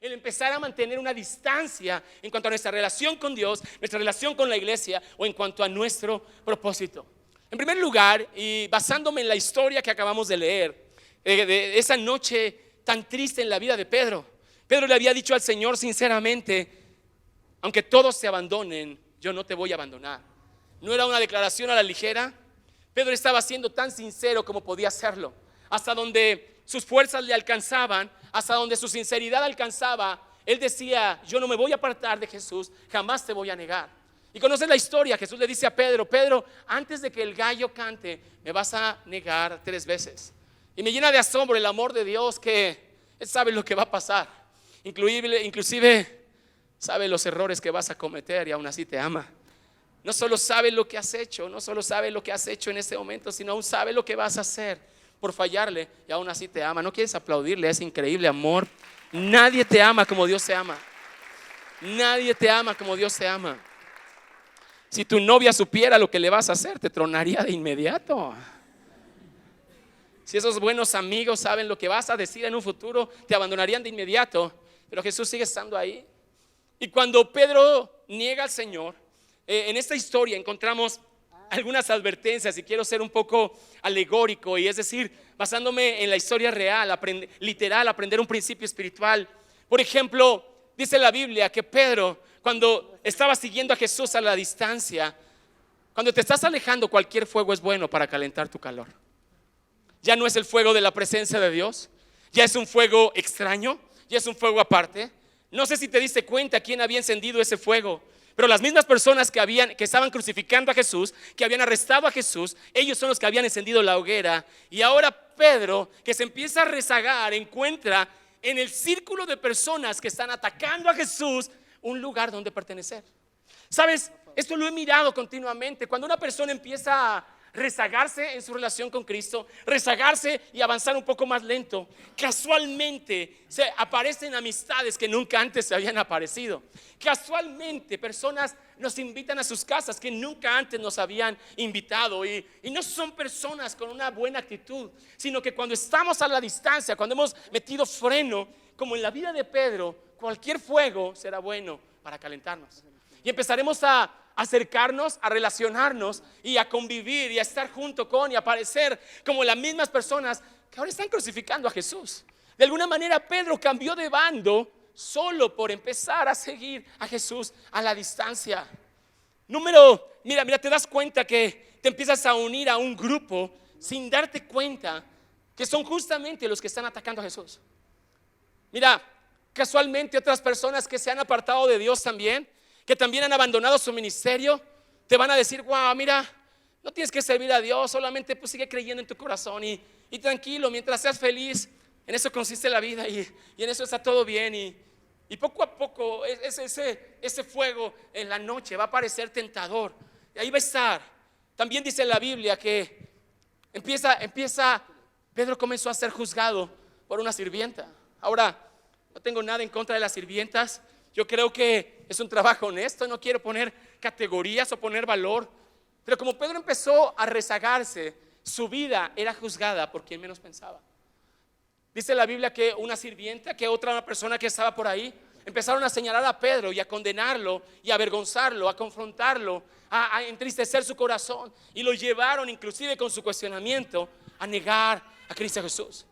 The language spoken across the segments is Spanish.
el empezar a mantener una distancia en cuanto a nuestra relación con Dios, nuestra relación con la iglesia o en cuanto a nuestro propósito. En primer lugar, y basándome en la historia que acabamos de leer, de esa noche tan triste en la vida de Pedro, Pedro le había dicho al Señor sinceramente: aunque todos se abandonen, yo no te voy a abandonar. No era una declaración a la ligera. Pedro estaba siendo tan sincero como podía hacerlo, hasta donde sus fuerzas le alcanzaban, hasta donde su sinceridad alcanzaba. Él decía: yo no me voy a apartar de Jesús, jamás te voy a negar. Y conoces la historia. Jesús le dice a Pedro: Pedro, antes de que el gallo cante, me vas a negar 3 veces. Y me llena de asombro el amor de Dios, que Él sabe lo que va a pasar, inclusive sabe los errores que vas a cometer, y aún así te ama. No solo sabe lo que has hecho, no solo sabe lo que has hecho en este momento, sino aún sabe lo que vas a hacer por fallarle, y aún así te ama. ¿No quieres aplaudirle a ese increíble amor? Nadie te ama como Dios te ama. Nadie te ama como Dios te ama. Si tu novia supiera lo que le vas a hacer, te tronaría de inmediato. Si esos buenos amigos saben lo que vas a decir en un futuro, te abandonarían de inmediato. Pero Jesús sigue estando ahí. Y cuando Pedro niega al Señor, en esta historia encontramos algunas advertencias, y quiero ser un poco alegórico, y es decir, basándome en la historia real, literal, aprender un principio espiritual. Por ejemplo, dice la Biblia que Pedro, cuando estaba siguiendo a Jesús a la distancia, cuando te estás alejando, cualquier fuego es bueno para calentar tu calor. Ya no es el fuego de la presencia de Dios, ya es un fuego extraño, ya es un fuego aparte. No sé si te diste cuenta quién había encendido ese fuego, pero las mismas personas que estaban crucificando a Jesús, que habían arrestado a Jesús, ellos son los que habían encendido la hoguera. Y ahora Pedro, que se empieza a rezagar, encuentra en el círculo de personas que están atacando a Jesús un lugar donde pertenecer. ¿Sabes? Esto lo he mirado continuamente. Cuando una persona empieza a rezagarse en su relación con Cristo, rezagarse y avanzar un poco más lento, casualmente se aparecen amistades que nunca antes se habían aparecido. Casualmente personas nos invitan a sus casas que nunca antes nos habían invitado, y no son personas con una buena actitud, sino que cuando estamos a la distancia, cuando hemos metido freno, como en la vida de Pedro, cualquier fuego será bueno para calentarnos. Y empezaremos a acercarnos, a relacionarnos y a convivir y a estar junto con y a parecer como las mismas personas que ahora están crucificando a Jesús. De alguna manera Pedro cambió de bando solo por empezar a seguir a Jesús a la distancia. Mira, te das cuenta que te empiezas a unir a un grupo sin darte cuenta que son justamente los que están atacando a Jesús. Mira, casualmente otras personas que se han apartado de Dios también, que también han abandonado su ministerio, te van a decir: wow, mira, no tienes que servir a Dios, solamente pues sigue creyendo en tu corazón y tranquilo, mientras seas feliz, en eso consiste la vida, y en eso está todo bien. Y poco a poco ese fuego en la noche va a parecer tentador, y ahí va a estar. También dice la Biblia que Pedro comenzó a ser juzgado por una sirvienta. Ahora, no tengo nada en contra de las sirvientas. Yo creo que es un trabajo honesto, no quiero poner categorías o poner valor, pero como Pedro empezó a rezagarse, su vida era juzgada por quien menos pensaba. Dice la Biblia que una sirvienta, que otra persona que estaba por ahí, empezaron a señalar a Pedro y a condenarlo y a avergonzarlo, a confrontarlo, a entristecer su corazón, y lo llevaron inclusive con su cuestionamiento a negar a Cristo Jesús.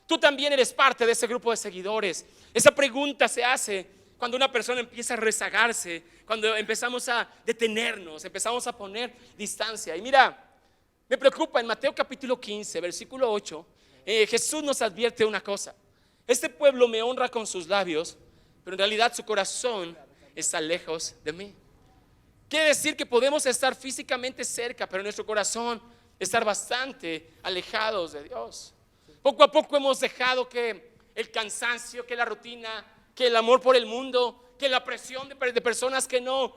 Tú también eres parte de ese grupo de seguidores. Esa pregunta se hace cuando una persona empieza a rezagarse, cuando empezamos a detenernos, empezamos a poner distancia. Y mira, me preocupa, en Mateo capítulo 15, versículo 8, Jesús nos advierte una cosa: este pueblo me honra con sus labios, pero en realidad su corazón está lejos de mí. Quiere decir que podemos estar físicamente cerca, pero nuestro corazón estar bastante alejados de Dios. Poco a poco hemos dejado que el cansancio, que la rutina, que el amor por el mundo, que la presión de personas que no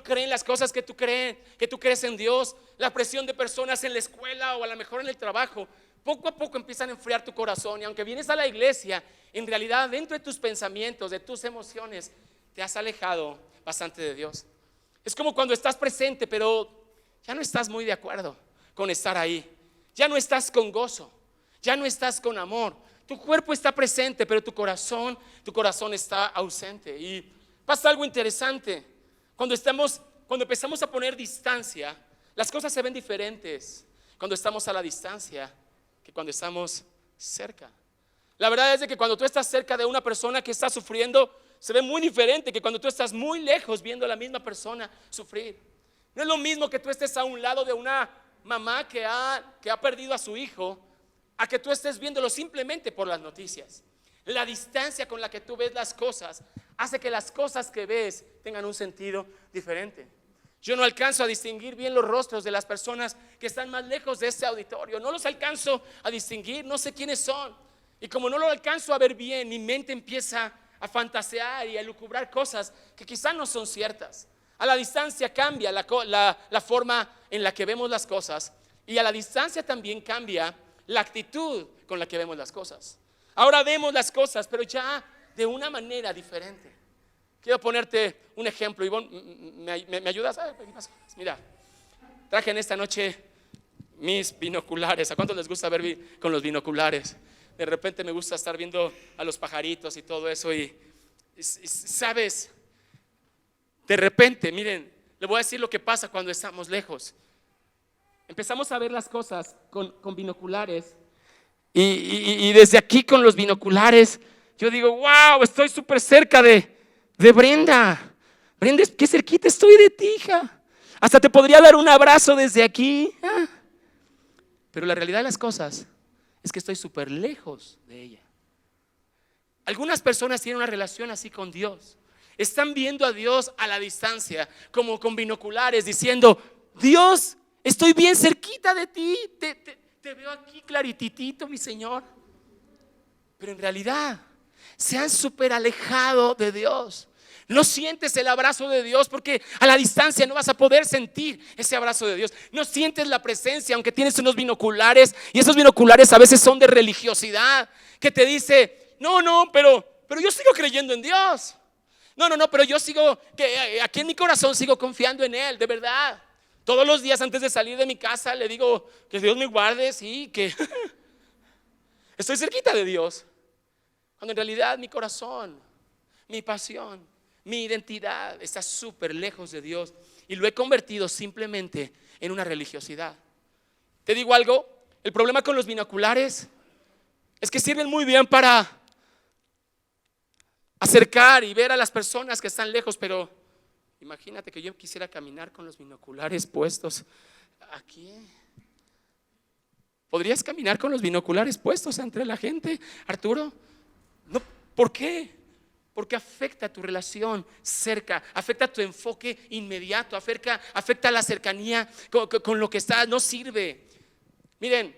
creen las cosas que tú crees en Dios, la presión de personas en la escuela o a lo mejor en el trabajo, poco a poco empiezan a enfriar tu corazón. Y aunque vienes a la iglesia, en realidad dentro de tus pensamientos, de tus emociones, te has alejado bastante de Dios. Es como cuando estás presente, pero ya no estás muy de acuerdo con estar ahí. Ya no estás con gozo, Ya no estás con amor. Tu cuerpo está presente, pero tu corazón está ausente. Y pasa algo interesante. Cuando empezamos a poner distancia, las cosas se ven diferentes cuando estamos a la distancia que cuando estamos cerca. La verdad es de que cuando tú estás cerca de una persona que está sufriendo, se ve muy diferente que cuando tú estás muy lejos viendo a la misma persona sufrir. No es lo mismo que tú estés a un lado de una mamá que ha perdido a su hijo, a que tú estés viéndolo simplemente por las noticias. La distancia con la que tú ves las cosas hace que las cosas que ves tengan un sentido diferente. Yo no alcanzo a distinguir bien los rostros de las personas que están más lejos de este auditorio. No los alcanzo a distinguir, no sé quiénes son. Y como no lo alcanzo a ver bien, mi mente empieza a fantasear y a elucubrar cosas que quizás no son ciertas. A la distancia cambia la forma en la que vemos las cosas, y a la distancia también cambia la actitud con la que vemos las cosas. Ahora vemos las cosas, pero ya de una manera diferente. Quiero ponerte un ejemplo. Ivonne, ¿me ayudas? Mira, traje en esta noche mis binoculares. ¿A cuántos les gusta ver con los binoculares? De repente me gusta estar viendo a los pajaritos y todo eso. Y sabes, de repente, miren, le voy a decir lo que pasa cuando estamos lejos. Empezamos a ver las cosas con binoculares. Y desde aquí con los binoculares yo digo, wow, estoy súper cerca de Brenda. Brenda, qué cerquita estoy de ti, hija. Hasta te podría dar un abrazo desde aquí. Pero la realidad de las cosas es que estoy súper lejos de ella. Algunas personas tienen una relación así con Dios. Están viendo a Dios a la distancia, como con binoculares, diciendo, Dios, estoy bien cerquita de ti, te veo aquí clarititito, mi Señor. Pero en realidad se han súper alejado de Dios. No sientes el abrazo de Dios porque a la distancia no vas a poder sentir ese abrazo de Dios. No sientes la presencia aunque tienes unos binoculares, y esos binoculares a veces son de religiosidad, que te dice, no, pero yo sigo creyendo en Dios. No, pero yo sigo, que aquí en mi corazón sigo confiando en Él, de verdad. Todos los días antes de salir de mi casa le digo que Dios me guarde, sí, que estoy cerquita de Dios. Cuando en realidad mi corazón, mi pasión, mi identidad está súper lejos de Dios, y lo he convertido simplemente en una religiosidad. Te digo algo, el problema con los binoculares es que sirven muy bien para acercar y ver a las personas que están lejos, pero imagínate que yo quisiera caminar con los binoculares puestos aquí. ¿Podrías caminar con los binoculares puestos entre la gente, Arturo? No, ¿por qué? Porque afecta tu relación cerca, afecta tu enfoque inmediato, afecta la cercanía con lo que está, no sirve. Miren,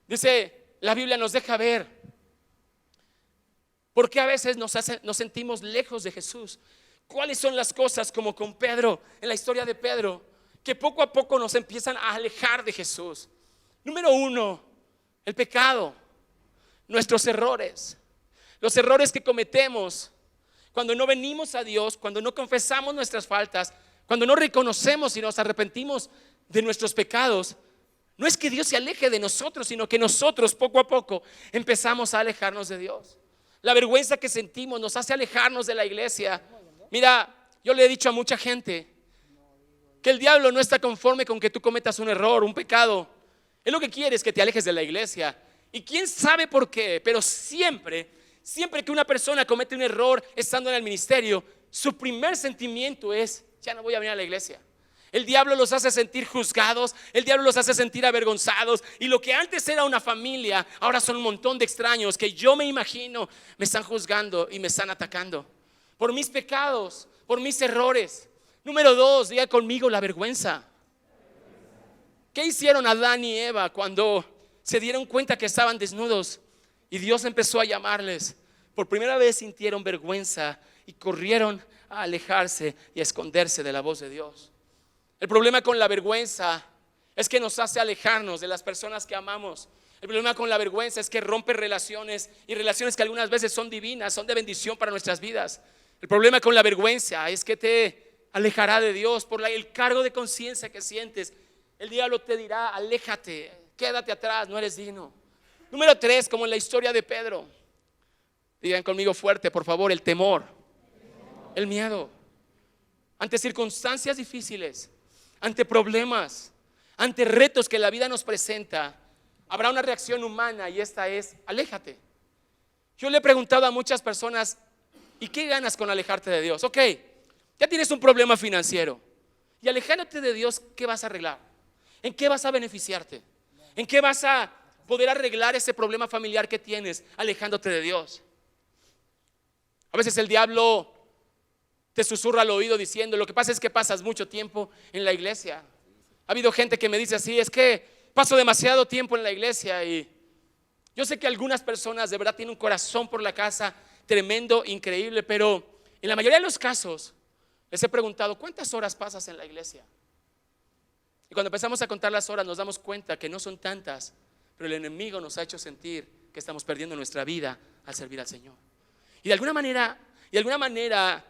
dice la Biblia, nos deja ver por qué a veces nos sentimos lejos de Jesús. ¿Cuáles son las cosas, como con Pedro, en la historia de Pedro, que poco a poco nos empiezan a alejar de Jesús? Número uno, el pecado, nuestros errores, los errores que cometemos cuando no venimos a Dios, cuando no confesamos nuestras faltas, cuando no reconocemos y nos arrepentimos de nuestros pecados. No es que Dios se aleje de nosotros, sino que nosotros poco a poco empezamos a alejarnos de Dios. La vergüenza que sentimos nos hace alejarnos de la iglesia. Mira, yo le he dicho a mucha gente que el diablo no está conforme con que tú cometas un error, un pecado. Él lo que quiere es que te alejes de la iglesia. Y quién sabe por qué, pero siempre que una persona comete un error estando en el ministerio, su primer sentimiento es, ya no voy a venir a la iglesia. El diablo los hace sentir juzgados, el diablo los hace sentir avergonzados, y lo que antes era una familia, ahora son un montón de extraños que yo me imagino me están juzgando y me están atacando por mis pecados, por mis errores. Número dos, diga conmigo, la vergüenza. ¿Qué hicieron Adán y Eva cuando se dieron cuenta que estaban desnudos y Dios empezó a llamarles? Por primera vez sintieron vergüenza y corrieron a alejarse y a esconderse de la voz de Dios. El problema con la vergüenza es que nos hace alejarnos de las personas que amamos. El problema con la vergüenza es que rompe relaciones, y relaciones que algunas veces son divinas, son de bendición para nuestras vidas. El problema con la vergüenza es que te alejará de Dios por el cargo de conciencia que sientes. El diablo te dirá, aléjate, quédate atrás, no eres digno. Número 3, como en la historia de Pedro. Digan conmigo fuerte, por favor, el temor, el miedo. Ante circunstancias difíciles, ante problemas, ante retos que la vida nos presenta, habrá una reacción humana y esta es: aléjate. Yo le he preguntado a muchas personas: ¿y qué ganas con alejarte de Dios? Ok, ya tienes un problema financiero, y alejándote de Dios, ¿qué vas a arreglar? ¿En qué vas a beneficiarte? ¿En qué vas a poder arreglar ese problema familiar que tienes alejándote de Dios? A veces el diablo te susurra al oído diciendo: lo que pasa es que pasas mucho tiempo en la iglesia. Ha habido gente que me dice así: es que paso demasiado tiempo en la iglesia. Y yo sé que algunas personas de verdad tienen un corazón por la casa tremendo, increíble, pero en la mayoría de los casos les he preguntado: ¿cuántas horas pasas en la iglesia? Y cuando empezamos a contar las horas nos damos cuenta que no son tantas, pero el enemigo nos ha hecho sentir que estamos perdiendo nuestra vida al servir al Señor. Y de alguna manera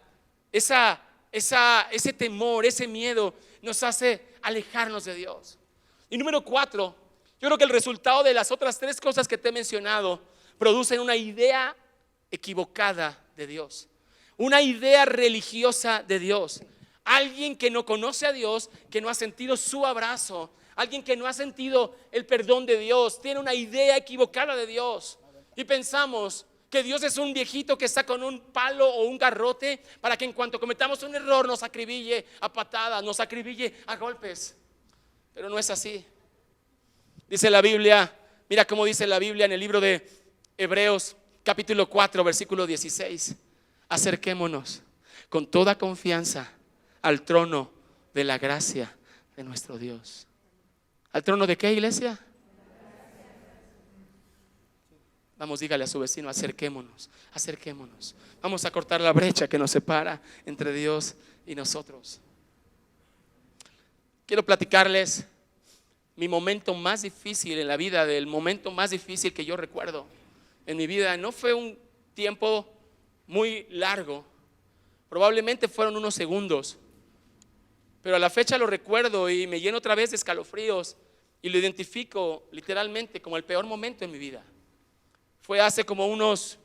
ese temor, ese miedo nos hace alejarnos de Dios. Y número 4, yo creo que el resultado de las otras 3 cosas que te he mencionado producen una idea equivocada de Dios, una idea religiosa de Dios. Alguien que no conoce a Dios, que no ha sentido su abrazo, alguien que no ha sentido el perdón de Dios, tiene una idea equivocada de Dios. Y pensamos que Dios es un viejito que está con un palo o un garrote para que en cuanto cometamos un error nos acribille a patadas, nos acribille a golpes. Pero no es así. Dice la Biblia, mira cómo dice la Biblia en el libro de Hebreos capítulo 4 versículo 16: acerquémonos con toda confianza al trono de la gracia de nuestro Dios. ¿Al trono de qué, iglesia? Vamos, dígale a su vecino: acerquémonos, acerquémonos. Vamos a cortar la brecha que nos separa entre Dios y nosotros. Quiero platicarles mi momento más difícil en la vida, del momento más difícil que yo recuerdo en mi vida. No fue un tiempo muy largo, probablemente fueron unos segundos, pero a la fecha lo recuerdo y me lleno otra vez de escalofríos y lo identifico literalmente como el peor momento en mi vida. Fue hace como unos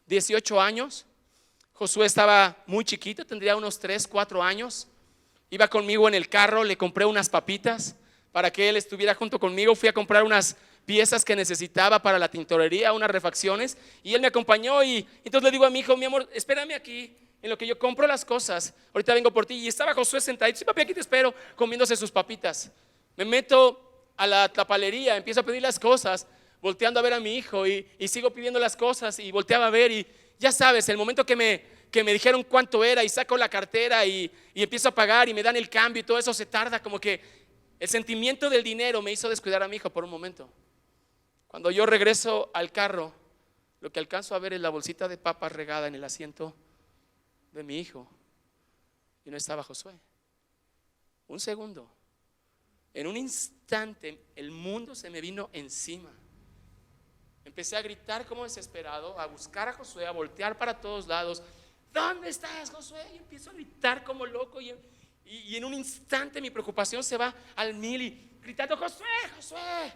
18 años. Josué estaba muy chiquito, tendría unos 3, 4 años. Iba conmigo en el carro, le compré unas papitas para que él estuviera junto conmigo. Fui a comprar unas piezas que necesitaba para la tintorería, unas refacciones, y él me acompañó. Y entonces le digo a mi hijo: mi amor, espérame aquí en lo que yo compro las cosas, ahorita vengo por ti. Y estaba Josué sentadito: sí, papi, aquí te espero, comiéndose sus papitas. Me meto a la tapalería, empiezo a pedir las cosas, volteando a ver a mi hijo, y sigo pidiendo las cosas, y volteaba a ver, y ya sabes, el momento que me dijeron cuánto era, y saco la cartera y empiezo a pagar y me dan el cambio y todo eso se tarda, como que el sentimiento del dinero me hizo descuidar a mi hijo por un momento. Cuando yo regreso al carro, lo que alcanzo a ver es la bolsita de papas regada en el asiento de mi hijo, y no estaba Josué. Un segundo, en un instante el mundo se me vino encima. Empecé a gritar como desesperado, a buscar a Josué, a voltear para todos lados: ¿dónde estás, Josué? Y empiezo a gritar como loco, y en un instante mi preocupación se va al 1000 y gritando: Josué, Josué.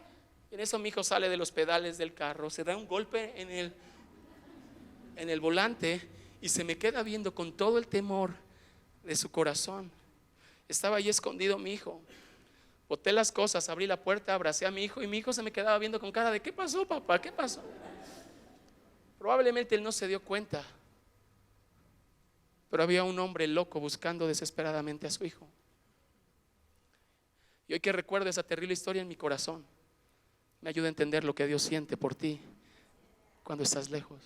Y en eso mi hijo sale de los pedales del carro, se da un golpe en el volante y se me queda viendo con todo el temor de su corazón. Estaba ahí escondido mi hijo. Boté las cosas, abrí la puerta, abracé a mi hijo, y mi hijo se me quedaba viendo con cara de: ¿qué pasó, papá? ¿Qué pasó? Probablemente él no se dio cuenta, pero había un hombre loco buscando desesperadamente a su hijo. Y hoy que recuerdo esa terrible historia en mi corazón, me ayuda a entender lo que Dios siente por ti cuando estás lejos.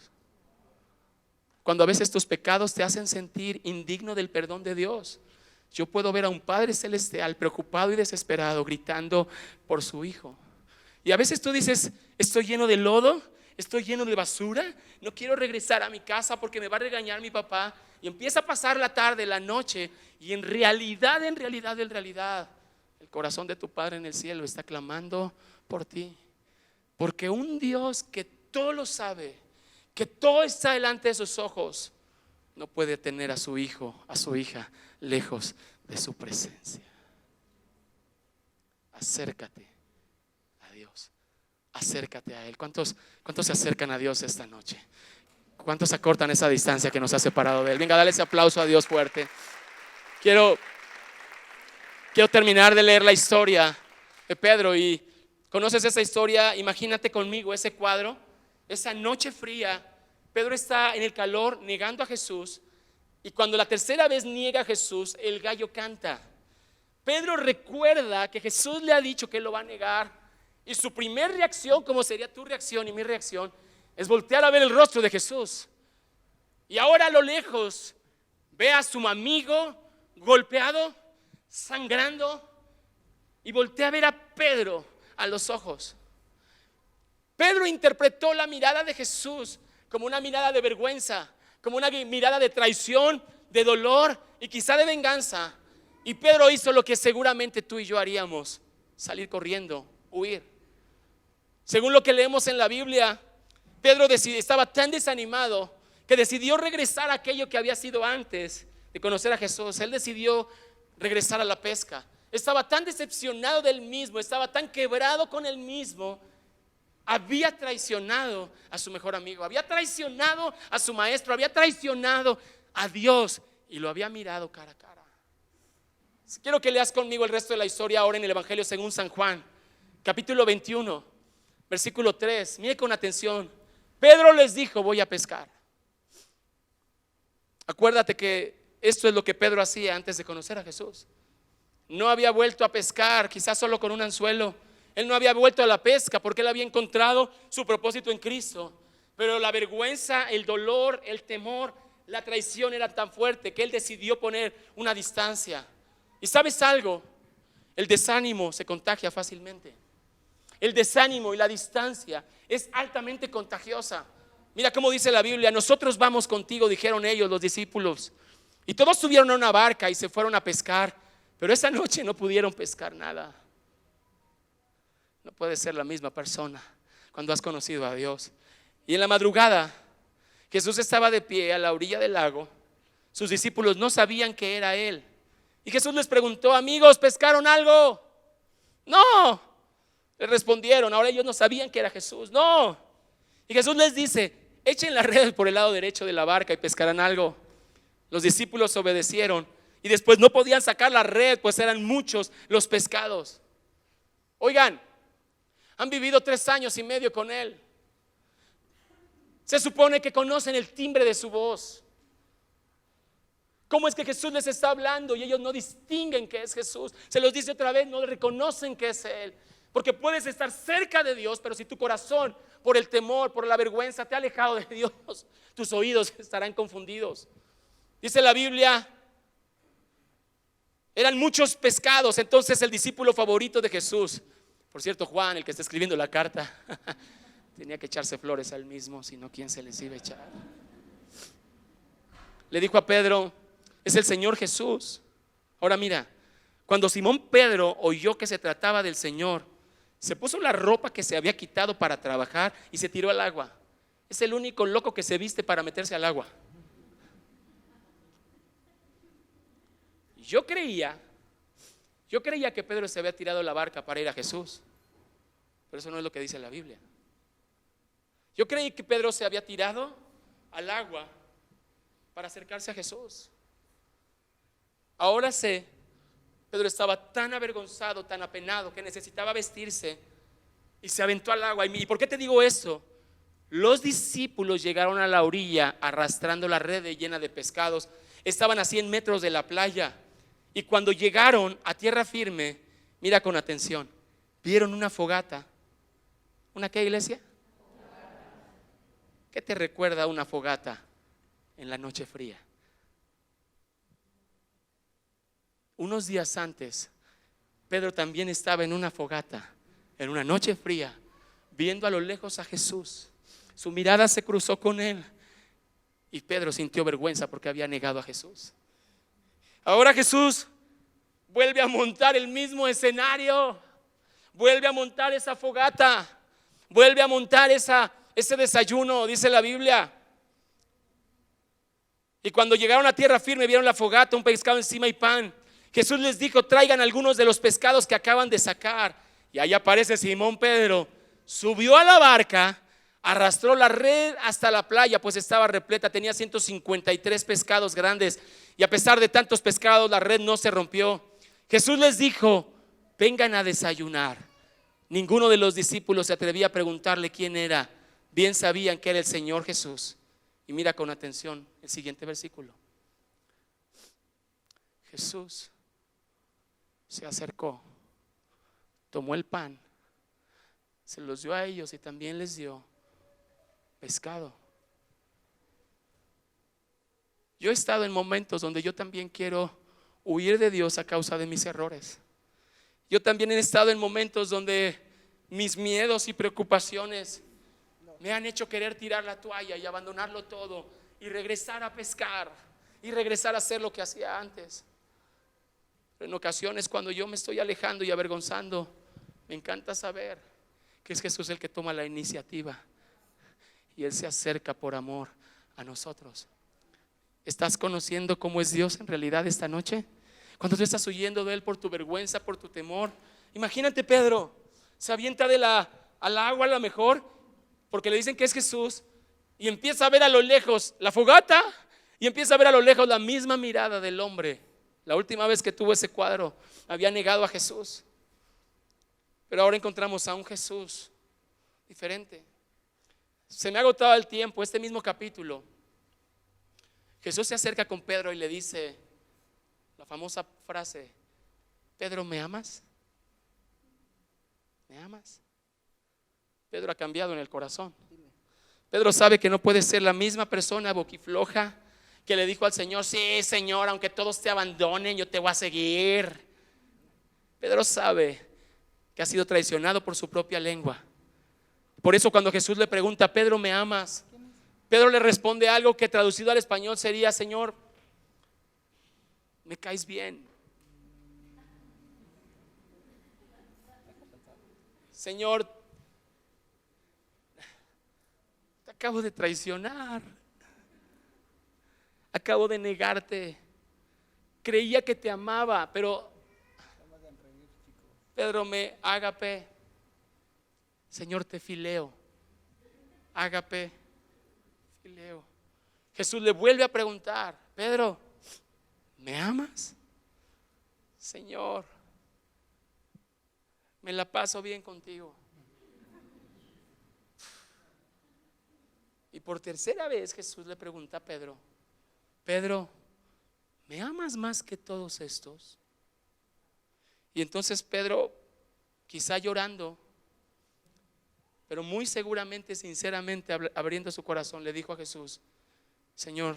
Cuando a veces tus pecados te hacen sentir indigno del perdón de Dios, yo puedo ver a un Padre Celestial preocupado y desesperado gritando por su hijo. Y a veces tú dices: estoy lleno de lodo, estoy lleno de basura, no quiero regresar a mi casa porque me va a regañar mi papá. Y empieza a pasar la tarde, la noche, y en realidad el corazón de tu Padre en el cielo está clamando por ti, porque un Dios que todo lo sabe, que todo está delante de sus ojos, no puede tener a su hijo, a su hija lejos de su presencia. Acércate a Dios, acércate a Él. ¿Cuántos se acercan a Dios esta noche? ¿Cuántos acortan esa distancia que nos ha separado de Él? Venga, dale ese aplauso a Dios fuerte. Quiero terminar de leer la historia de Pedro. Y ¿conoces esa historia? Imagínate conmigo ese cuadro. Esa noche fría, Pedro está en el calor negando a Jesús. Y cuando la tercera vez niega a Jesús, el gallo canta. Pedro recuerda que Jesús le ha dicho que él lo va a negar. Y su primera reacción, como sería tu reacción y mi reacción, es voltear a ver el rostro de Jesús. Y ahora a lo lejos ve a su amigo golpeado, sangrando, y voltea a ver a Pedro a los ojos. Pedro interpretó la mirada de Jesús como una mirada de vergüenza, como una mirada de traición, de dolor y quizá de venganza. Y Pedro hizo lo que seguramente tú y yo haríamos: salir corriendo, huir. Según lo que leemos en la Biblia, Pedro estaba tan desanimado que decidió regresar a aquello que había sido antes de conocer a Jesús. Él decidió regresar a la pesca. Estaba tan decepcionado del mismo, estaba tan quebrado con él mismo. Había traicionado a su mejor amigo, había traicionado a su maestro, había traicionado a Dios y lo había mirado cara a cara. Quiero que leas conmigo el resto de la historia ahora en el Evangelio según San Juan, capítulo 21, versículo 3. Mire con atención. Pedro les dijo: voy a pescar. Acuérdate que esto es lo que Pedro hacía antes de conocer a Jesús. No había vuelto a pescar, quizás solo con un anzuelo. Él no había vuelto a la pesca porque él había encontrado su propósito en Cristo. Pero la vergüenza, el dolor, el temor, la traición era tan fuerte que él decidió poner una distancia. ¿Y sabes algo? El desánimo se contagia fácilmente. El desánimo y la distancia es altamente contagiosa. Mira cómo dice la Biblia: nosotros vamos contigo, dijeron ellos, los discípulos. Y todos subieron a una barca y se fueron a pescar. Pero esa noche no pudieron pescar nada. No puedes ser la misma persona cuando has conocido a Dios. Y en la madrugada, Jesús estaba de pie a la orilla del lago. Sus discípulos no sabían que era Él. Y Jesús les preguntó: amigos, ¿pescaron algo? No, le respondieron. Ahora ellos no sabían que era Jesús. No. Y Jesús les dice: echen la red por el lado derecho de la barca y pescarán algo. Los discípulos obedecieron y después no podían sacar la red, pues eran muchos los pescados. Oigan, han vivido 3 años y medio con Él. Se supone que conocen el timbre de su voz. ¿Cómo es que Jesús les está hablando y ellos no distinguen que es Jesús? Se los dice otra vez, no reconocen que es Él. Porque puedes estar cerca de Dios, pero si tu corazón, por el temor, por la vergüenza, te ha alejado de Dios, tus oídos estarán confundidos. Dice la Biblia, eran muchos pescados. Entonces el discípulo favorito de Jesús, por cierto, Juan, el que está escribiendo la carta, tenía que echarse flores a él mismo, si no, ¿quién se les iba a echar? Le dijo a Pedro: es el Señor Jesús. Ahora mira, cuando Simón Pedro oyó que se trataba del Señor, se puso la ropa que se había quitado para trabajar y se tiró al agua. Es el único loco que se viste para meterse al agua. Yo creía que Pedro se había tirado a la barca para ir a Jesús, pero eso no es lo que dice la Biblia. Yo creí que Pedro se había tirado al agua para acercarse a Jesús. Ahora sé, Pedro estaba tan avergonzado, tan apenado, que necesitaba vestirse y se aventó al agua. ¿Y por qué te digo esto? Los discípulos llegaron a la orilla arrastrando la red llena de pescados. Estaban a 100 metros de la playa. Y cuando llegaron a tierra firme, mira con atención, vieron una fogata. ¿Una qué, iglesia? ¿Qué te recuerda una fogata en la noche fría? Unos días antes, Pedro también estaba en una fogata, en una noche fría, viendo a lo lejos a Jesús. Su mirada se cruzó con él y Pedro sintió vergüenza porque había negado a Jesús. Ahora Jesús vuelve a montar el mismo escenario, vuelve a montar esa fogata, vuelve a montar ese desayuno, dice la Biblia. Y cuando llegaron a tierra firme, vieron la fogata, un pescado encima y pan. Jesús les dijo: traigan algunos de los pescados que acaban de sacar. Y ahí aparece Simón Pedro subió a la barca, arrastró la red hasta la playa, pues estaba repleta, tenía 153 pescados grandes, y a pesar de tantos pescados la red no se rompió. Jesús les dijo: vengan a desayunar. Ninguno de los discípulos se atrevía a preguntarle quién era. Bien sabían que era el Señor Jesús. Y mira con atención el siguiente versículo. Jesús se acercó, tomó el pan, se los dio a ellos y también les dio pescado. Yo he estado en momentos donde yo también quiero huir de Dios a causa de mis errores. Yo también he estado en momentos donde mis miedos y preocupaciones me han hecho querer tirar la toalla y abandonarlo todo y regresar a pescar y regresar a hacer lo que hacía antes. Pero en ocasiones, cuando yo me estoy alejando y avergonzando, me encanta saber que es Jesús el que toma la iniciativa y Él se acerca por amor a nosotros. ¿Estás conociendo cómo es Dios en realidad esta noche? Cuando tú estás huyendo de Él por tu vergüenza, por tu temor. Imagínate, Pedro se avienta al agua a lo mejor, porque le dicen que es Jesús, y empieza a ver a lo lejos la fogata, y empieza a ver a lo lejos la misma mirada del hombre. La última vez que tuvo ese cuadro había negado a Jesús, pero ahora encontramos a un Jesús diferente. Se me ha agotado el tiempo. Este mismo capítulo, Jesús se acerca con Pedro y le dice la famosa frase: Pedro, ¿me amas? ¿Me amas? Pedro ha cambiado en el corazón. Pedro sabe que no puede ser la misma persona boquifloja que le dijo al Señor: sí, Señor, aunque todos te abandonen, yo te voy a seguir. Pedro sabe que ha sido traicionado por su propia lengua. Por eso cuando Jesús le pregunta: Pedro, ¿me amas?, Pedro le responde algo que traducido al español sería: Señor, me caes bien. Señor, te acabo de traicionar, acabo de negarte, creía que te amaba, pero Pedro, me ágape. Señor, te fileo, ágape, fileo. Jesús le vuelve a preguntar: Pedro, ¿me amas? Señor, me la paso bien contigo. Y por tercera vez Jesús le pregunta a Pedro: Pedro, ¿me amas más que todos estos? Y entonces Pedro, quizá llorando, pero muy seguramente, sinceramente, abriendo su corazón, le dijo a Jesús: Señor,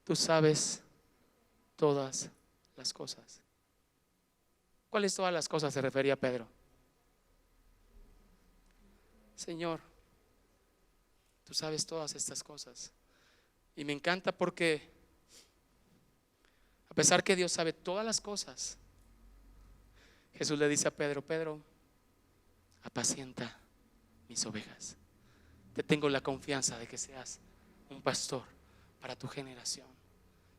tú sabes todas las cosas. ¿Cuáles todas las cosas se refería Pedro? Señor, tú sabes todas estas cosas. Y me encanta porque a pesar que Dios sabe todas las cosas, Jesús le dice a Pedro: Pedro, apacienta mis ovejas. Te tengo la confianza de que seas un pastor para tu generación.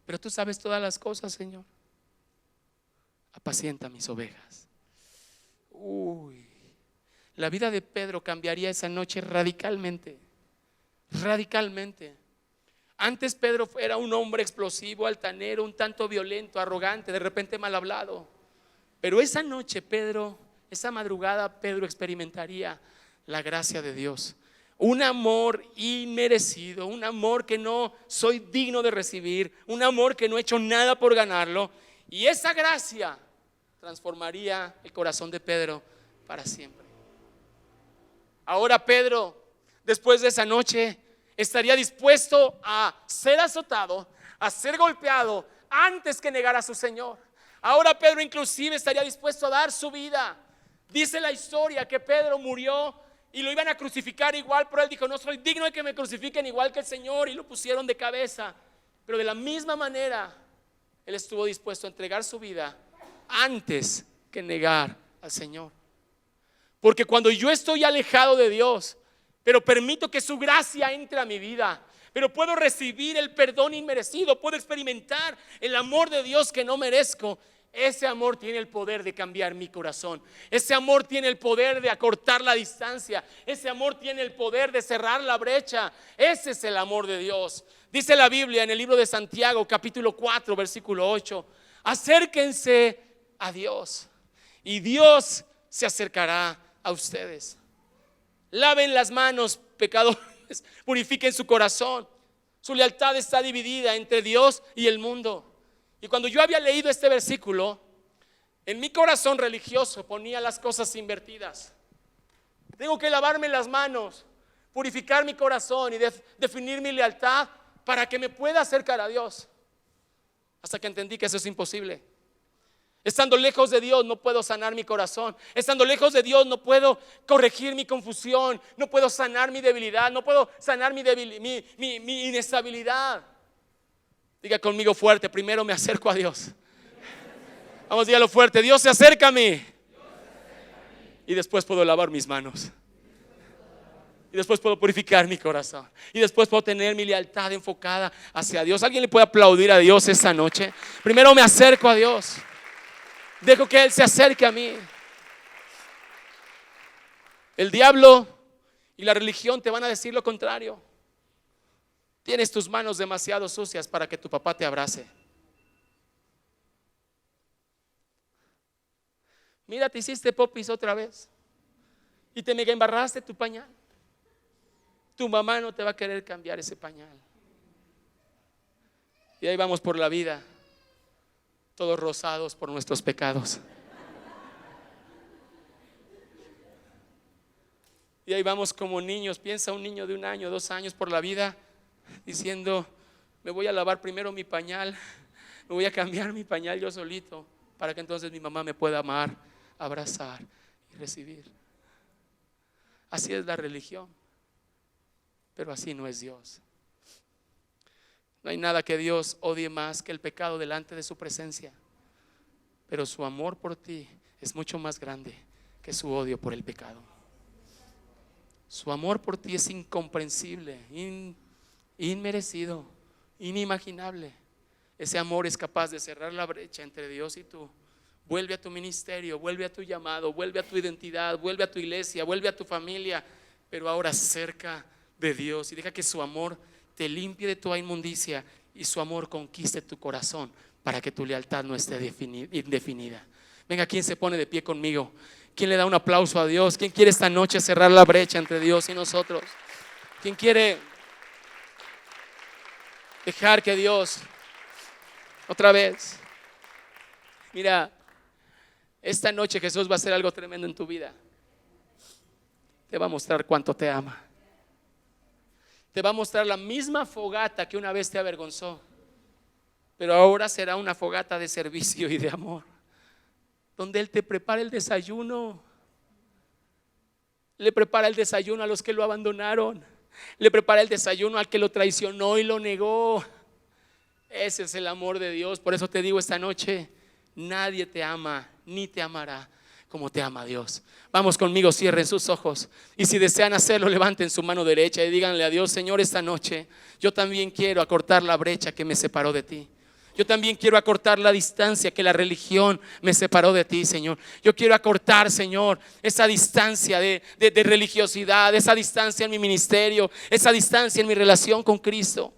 Pero tú sabes todas las cosas, Señor. Apacienta mis ovejas. La vida de Pedro cambiaría esa noche radicalmente. Radicalmente. Antes Pedro era un hombre explosivo, altanero, un tanto violento, arrogante, de repente mal hablado. Pero esa noche Pedro, esa madrugada, Pedro experimentaría la gracia de Dios. Un amor inmerecido, un amor que no soy digno de recibir, un amor que no he hecho nada por ganarlo. Y esa gracia transformaría el corazón de Pedro para siempre. Ahora Pedro, después de esa noche, estaría dispuesto a ser azotado, a ser golpeado antes que negar a su Señor. Ahora Pedro inclusive estaría dispuesto a dar su vida. Dice la historia que Pedro murió y lo iban a crucificar igual, pero él dijo: no soy digno de que me crucifiquen igual que el Señor, y lo pusieron de cabeza. Pero de la misma manera él estuvo dispuesto a entregar su vida antes que negar al Señor. Porque cuando yo estoy alejado de Dios, pero permito que su gracia entre a mi vida, pero puedo recibir el perdón inmerecido, puedo experimentar el amor de Dios que no merezco, ese amor tiene el poder de cambiar mi corazón. Ese amor tiene el poder de acortar la distancia. Ese amor tiene el poder de cerrar la brecha. Ese es el amor de Dios. Dice la Biblia en el libro de Santiago, capítulo 4, versículo 8: acérquense a Dios y Dios se acercará a ustedes. Laven las manos, pecadores, purifiquen su corazón. Su lealtad está dividida entre Dios y el mundo. Y cuando yo había leído este versículo, en mi corazón religioso ponía las cosas invertidas. Tengo que lavarme las manos, purificar mi corazón y definir mi lealtad para que me pueda acercar a Dios. Hasta que entendí que eso es imposible. Estando lejos de Dios no puedo sanar mi corazón. Estando lejos de Dios no puedo corregir mi confusión. No puedo sanar mi debilidad. No puedo sanar mi inestabilidad. Diga conmigo fuerte: primero me acerco a Dios. Vamos, dígalo fuerte: Dios se acerca a mí. Y después puedo lavar mis manos. Y después puedo purificar mi corazón. Y después puedo tener mi lealtad enfocada hacia Dios. ¿Alguien le puede aplaudir a Dios esta noche? Primero me acerco a Dios. Dejo que Él se acerque a mí. El diablo y la religión te van a decir lo contrario. Tienes tus manos demasiado sucias para que tu papá te abrace. Mira, te hiciste popis otra vez y te mega embarraste tu pañal. Tu mamá no te va a querer cambiar ese pañal. Y ahí vamos por la vida, todos rosados por nuestros pecados. Y ahí vamos como niños. Piensa un niño de 1 año, 2 años por la vida diciendo: me voy a lavar primero mi pañal, me voy a cambiar mi pañal yo solito, para que entonces mi mamá me pueda amar, abrazar y recibir. Así es la religión, pero así no es Dios. No hay nada que Dios odie más que el pecado delante de su presencia, pero su amor por ti es mucho más grande que su odio por el pecado. Su amor por ti es incomprensible, inmerecido, inimaginable. Ese amor es capaz de cerrar la brecha entre Dios y tú. Vuelve a tu ministerio, vuelve a tu llamado, vuelve a tu identidad, vuelve a tu iglesia, vuelve a tu familia, pero ahora cerca de Dios, y deja que su amor te limpie de toda inmundicia y su amor conquiste tu corazón para que tu lealtad no esté indefinida. Venga, ¿quién se pone de pie conmigo? ¿Quién le da un aplauso a Dios? ¿Quién quiere esta noche cerrar la brecha entre Dios y nosotros? ¿Quién quiere dejar que Dios otra vez? Mira, esta noche Jesús va a hacer algo tremendo en tu vida. Te va a mostrar cuánto te ama. Te va a mostrar la misma fogata que una vez te avergonzó, pero ahora será una fogata de servicio y de amor, donde Él te prepara el desayuno. Le prepara el desayuno a los que lo abandonaron. Le prepara el desayuno al que lo traicionó y lo negó. Ese es el amor de Dios. Por eso te digo esta noche: nadie te ama ni te amará como te ama Dios. Vamos conmigo, cierren sus ojos, y si desean hacerlo, levanten su mano derecha y díganle a Dios: Señor, esta noche yo también quiero acortar la brecha que me separó de ti. Yo también quiero acortar la distancia que la religión me separó de ti, Señor. Yo quiero acortar, Señor, esa distancia de religiosidad, esa distancia en mi ministerio, esa distancia en mi relación con Cristo.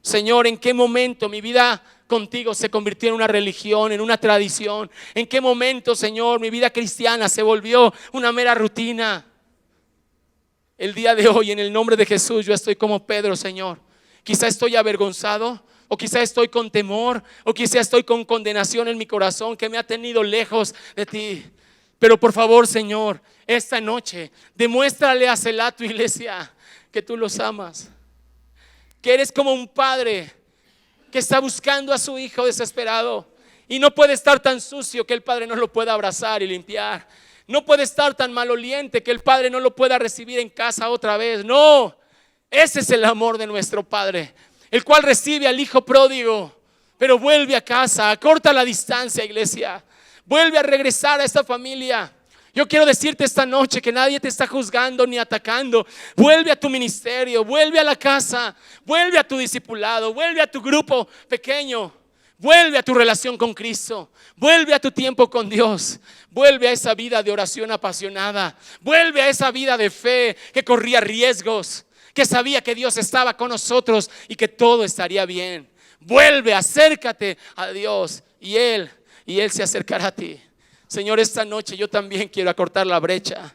Señor, ¿en qué momento mi vida contigo se convirtió en una religión, en una tradición? ¿En qué momento, Señor, mi vida cristiana se volvió una mera rutina? El día de hoy, en el nombre de Jesús, yo estoy como Pedro, Señor. Quizá estoy avergonzado, o quizá estoy con temor, o quizá estoy con condenación en mi corazón que me ha tenido lejos de ti. Pero por favor, Señor, esta noche demuéstrale a Selah, tu iglesia, que tú los amas, que eres como un padre que está buscando a su hijo desesperado y no puede estar tan sucio que el padre no lo pueda abrazar y limpiar. No puede estar tan maloliente que el padre no lo pueda recibir en casa otra vez. No, ese es el amor de nuestro Padre, el cual recibe al hijo pródigo, pero vuelve a casa. Acorta la distancia, iglesia. Vuelve a regresar a esta familia. Yo quiero decirte esta noche que nadie te está juzgando ni atacando. Vuelve a tu ministerio, vuelve a la casa, vuelve a tu discipulado, vuelve a tu grupo pequeño, Vuelve a tu relación con Cristo. Vuelve a tu tiempo con Dios. Vuelve a esa vida de oración apasionada. Vuelve a esa vida de fe que corría riesgos, que sabía que Dios estaba con nosotros y que todo estaría bien. Vuelve, acércate a Dios y Él se acercará a ti. Señor, esta noche yo también quiero acortar la brecha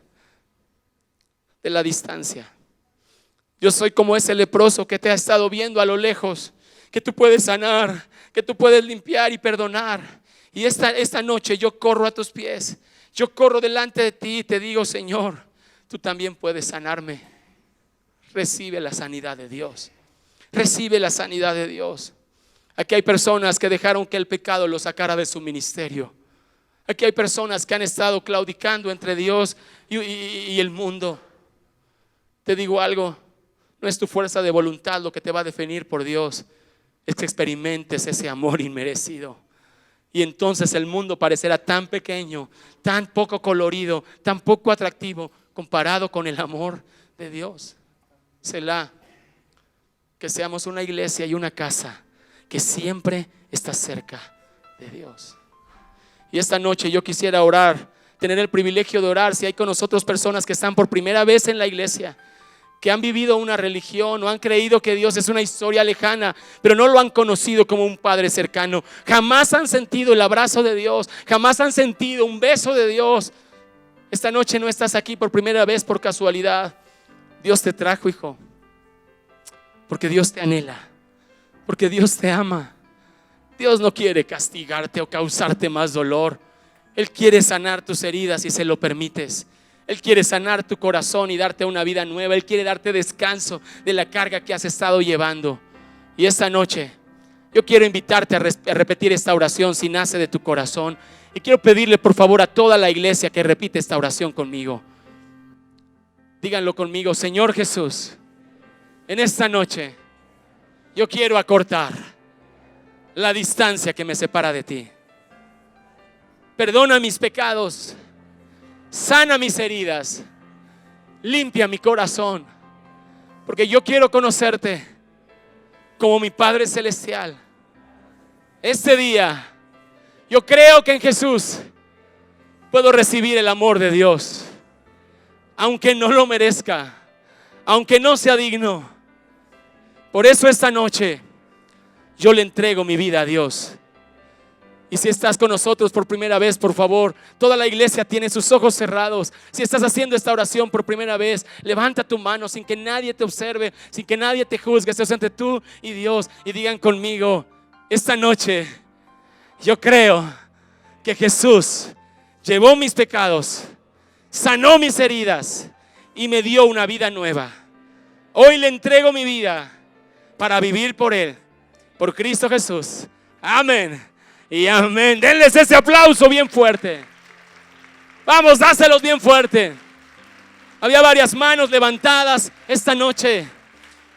de la distancia. Yo soy como ese leproso que te ha estado viendo a lo lejos, que tú puedes sanar, que tú puedes limpiar y perdonar. Y esta noche yo corro a tus pies, yo corro delante de ti y te digo: Señor, tú también puedes sanarme. Recibe la sanidad de Dios. Recibe la sanidad de Dios. Aquí hay personas que dejaron que el pecado los sacara de su ministerio. Aquí hay personas que han estado claudicando entre Dios y el mundo. Te digo algo, no es tu fuerza de voluntad lo que te va a definir por Dios, es que experimentes ese amor inmerecido. Y entonces el mundo parecerá tan pequeño, tan poco colorido, tan poco atractivo comparado con el amor de Dios. Selah. Que seamos una iglesia y una casa que siempre está cerca de Dios. Y esta noche yo quisiera orar, tener el privilegio de orar. Si hay con nosotros personas que están por primera vez en la iglesia, que han vivido una religión o han creído que Dios es una historia lejana, pero no lo han conocido como un Padre cercano, jamás han sentido el abrazo de Dios, jamás han sentido un beso de Dios. Esta noche no estás aquí por primera vez por casualidad. Dios te trajo, hijo, porque Dios te anhela, porque Dios te ama. Dios no quiere castigarte o causarte más dolor. Él quiere sanar tus heridas si se lo permites. Él quiere sanar tu corazón y darte una vida nueva. Él quiere darte descanso de la carga que has estado llevando. Y esta noche yo quiero invitarte a repetir esta oración si nace de tu corazón. Y quiero pedirle por favor a toda la iglesia que repite esta oración conmigo. Díganlo conmigo: Señor Jesús, en esta noche yo quiero acortar la distancia que me separa de ti. Perdona mis pecados, sana mis heridas, limpia mi corazón, porque yo quiero conocerte como mi Padre Celestial. Este día yo creo que en Jesús puedo recibir el amor de Dios, aunque no lo merezca, aunque no sea digno. Por eso esta noche yo le entrego mi vida a Dios. Y si estás con nosotros por primera vez, por favor, toda la iglesia tiene sus ojos cerrados. Si estás haciendo esta oración por primera vez, levanta tu mano sin que nadie te observe, sin que nadie te juzgue. Estás entre tú y Dios y digan conmigo: esta noche yo creo que Jesús llevó mis pecados, sanó mis heridas y me dio una vida nueva. Hoy le entrego mi vida para vivir por Él, por Cristo Jesús. Amén y amén. Denles ese aplauso bien fuerte. Vamos, dáselos bien fuerte. Había varias manos levantadas esta noche.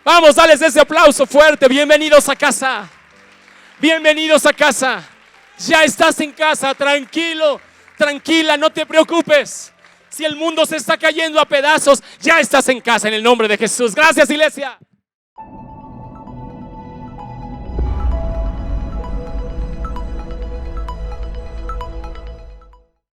Vamos, dales ese aplauso fuerte. Bienvenidos a casa. Bienvenidos a casa. Ya estás en casa, tranquilo, tranquila, no te preocupes. Si el mundo se está cayendo a pedazos, ya estás en casa en el nombre de Jesús. Gracias, iglesia.